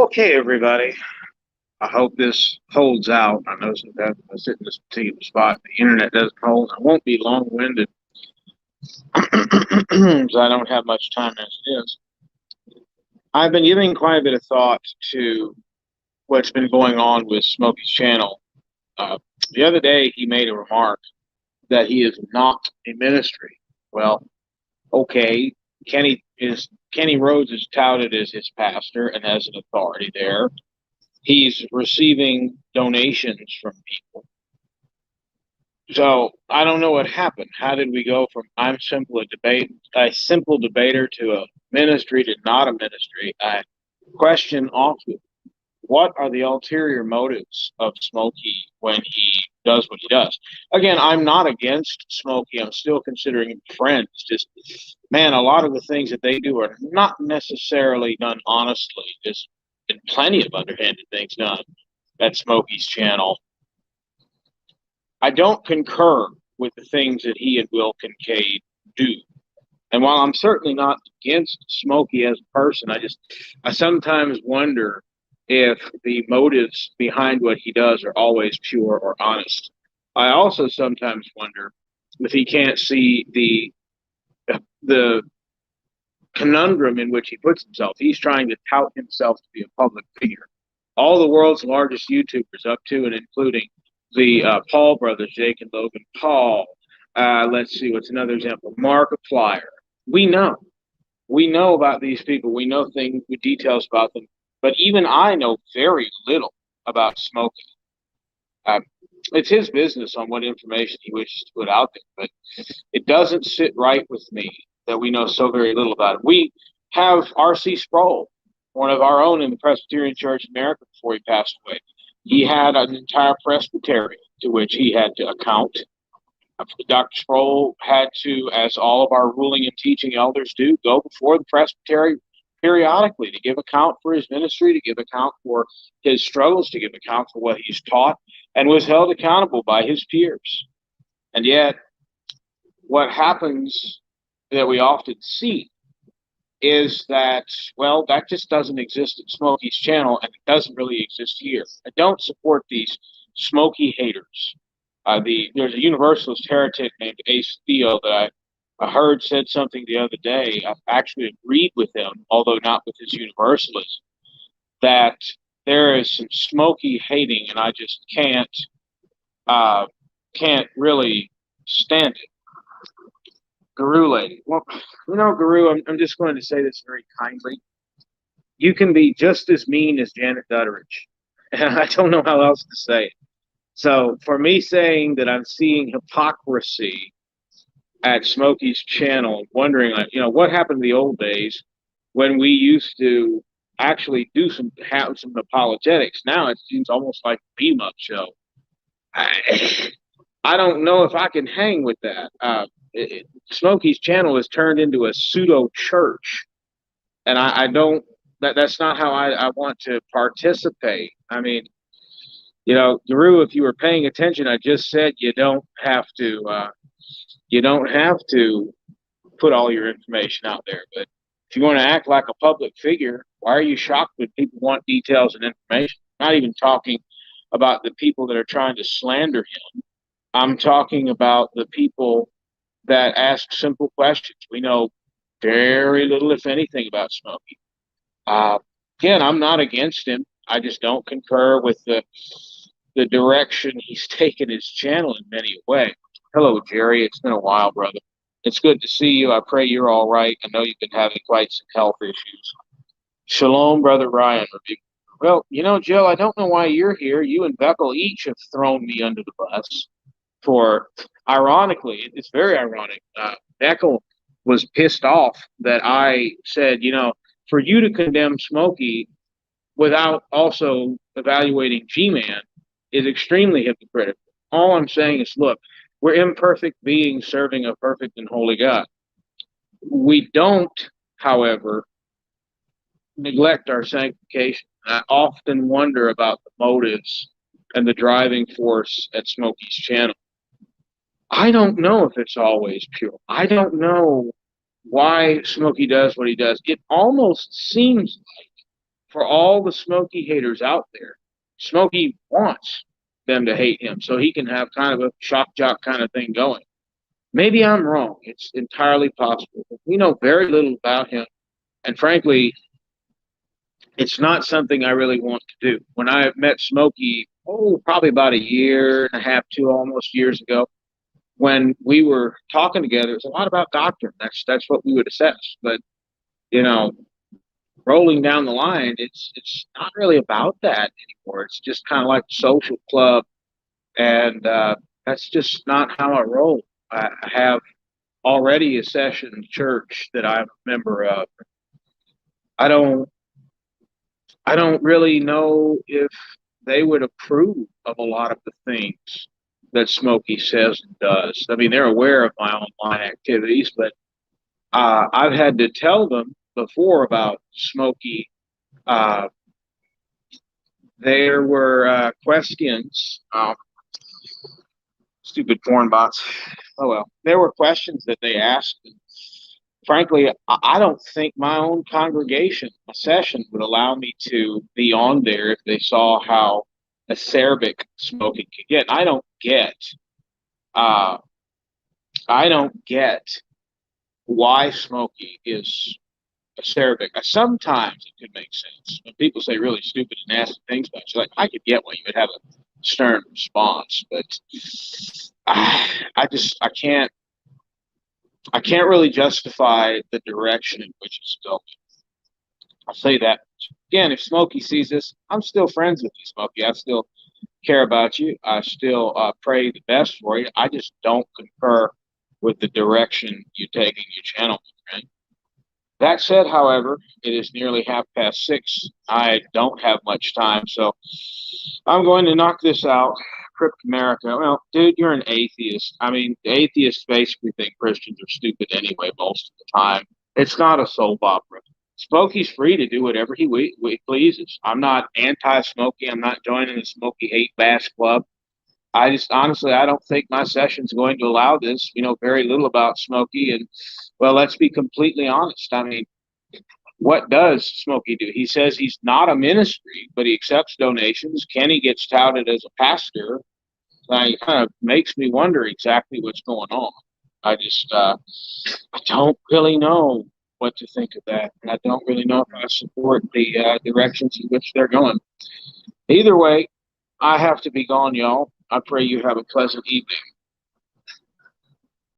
Okay, everybody. I hope this holds out. I know sometimes I sit in this particular spot, the internet doesn't hold. I won't be long-winded because I don't have much time as it is. I've been giving quite a bit of thought to what's been going on with Smokey's channel. Uh, the other day, he made a remark that he is not a ministry. Well, okay, Kenny Rhodes is touted as his pastor and as an authority there. He's receiving donations from people. So I don't know what happened. How did we go from a simple debater to a ministry to not a ministry? I question often, what are the ulterior motives of Smokey when he does what he does? Again, I'm not against Smokey. I'm still considering him a friend. It's just, man, a lot of the things that they do are not necessarily done honestly. There's been plenty of underhanded things done at Smokey's channel. I don't concur with the things that he and Will Kincaid do. And while I'm certainly not against Smokey as a person, I sometimes wonder if the motives behind what he does are always pure or honest. I also sometimes wonder if he can't see the conundrum in which he puts himself. He's trying to tout himself to be a public figure. All the world's largest YouTubers, up to and including the Paul brothers, Jake and Logan Paul. Let's see, what's another example? Markiplier. We know. We know about these people. We know things, details about them. But even I know very little about Smokey. It's his business on what information he wishes to put out there. But it doesn't sit right with me that we know so very little about it. We have R.C. Sproul, one of our own in the Presbyterian Church in America before he passed away. He had an entire Presbyterian to which he had to account. Dr. Sproul had to, as all of our ruling and teaching elders do, go before the presbytery periodically to give account for his ministry, to give account for his struggles, to give account for what he's taught, and was held accountable by his peers. And yet, what happens that we often see is that, well, that just doesn't exist at Smokey's channel, and it doesn't really exist here. I don't support these Smokey haters. There's a Universalist heretic named Ace Theo that I heard said something the other day. I actually agreed with him, although not with his Universalism, that there is some Smokey hating, and I just can't really stand it. Guru lady. Well, Guru, I'm just going to say this very kindly. You can be just as mean as Janet Dutteridge. And I don't know how else to say it. So for me saying that I'm seeing hypocrisy at Smokey's channel, wondering, what happened in the old days when we used to actually have some apologetics. Now it seems almost like a beam-up show. I don't know if I can hang with that. Smokey's channel has turned into a pseudo church, and I don't. That's not how I want to participate. I mean, Guru, if you were paying attention, I just said you don't have to. You don't have to put all your information out there. But if you want to act like a public figure, why are you shocked when people want details and information? I'm not even talking about the people that are trying to slander him. I'm talking about the people that ask simple questions. We know very little, if anything, about Smokey. Again, I'm not against him. I just don't concur with the direction he's taken his channel in many ways. Hello, Jerry. It's been a while, brother. It's good to see you. I pray you're all right. I know you've been having quite some health issues. Shalom, brother Ryan. Well, Jill, I don't know why you're here. You and Beckel each have thrown me under the bus for, ironically, it's very ironic. Beckel was pissed off that I said, for you to condemn Smokey without also evaluating G-Man is extremely hypocritical. All I'm saying is, look, we're imperfect beings serving a perfect and holy God. We don't, however, neglect our sanctification. I often wonder about the motives and the driving force at Smokey's channel. I don't know if it's always pure. I don't know why Smokey does what he does. It almost seems like for all the Smokey haters out there, Smokey wants them to hate him so he can have kind of a shock jock kind of thing going. Maybe I'm wrong. It's entirely possible. We know very little about him. And frankly, it's not something I really want to do. When I met Smokey, probably about a year and a half, almost years ago, when we were talking together, it was a lot about doctrine. That's what we would assess. But, you know, rolling down the line, it's not really about that anymore. It's just kind of like a social club. And that's just not how I roll. I have already a session church that I'm a member of. I don't really know if they would approve of a lot of the things that Smokey says and does. I mean, they're aware of my online activities, but I've had to tell them before about Smokey. There were questions. Stupid porn bots. Oh well. There were questions that they asked. And frankly, I don't think my own congregation, a session, would allow me to be on there if they saw how acerbic Smokey could get. I don't get why Smokey is acerbic. Sometimes it could make sense when people say really stupid and nasty things about you. Like, I could get why you would have a stern response, but I can't really justify the direction in which it's going. I'll say that. Again, if Smokey sees this, I'm still friends with you, Smokey. I still care about you. I still pray the best for you. I just don't concur with the direction you take in your channel, my friend. That said, however, it is nearly 6:30. I don't have much time, so I'm going to knock this out. Crypt America. Well, dude, you're an atheist. I mean, atheists basically think Christians are stupid anyway most of the time. It's not a soap opera. Smokey's free to do whatever he pleases. I'm not anti-Smokey. I'm not joining the Smokey Hate Bash Club. I just honestly, I don't think my session's going to allow this. We know very little about Smokey, and well, let's be completely honest. I mean, what does Smokey do? He says he's not a ministry, but he accepts donations. Kenny gets touted as a pastor. It kind of makes me wonder exactly what's going on. I don't really know what to think of that. And I don't really know if I support the directions in which they're going. Either way, I have to be gone, y'all. I pray you have a pleasant evening.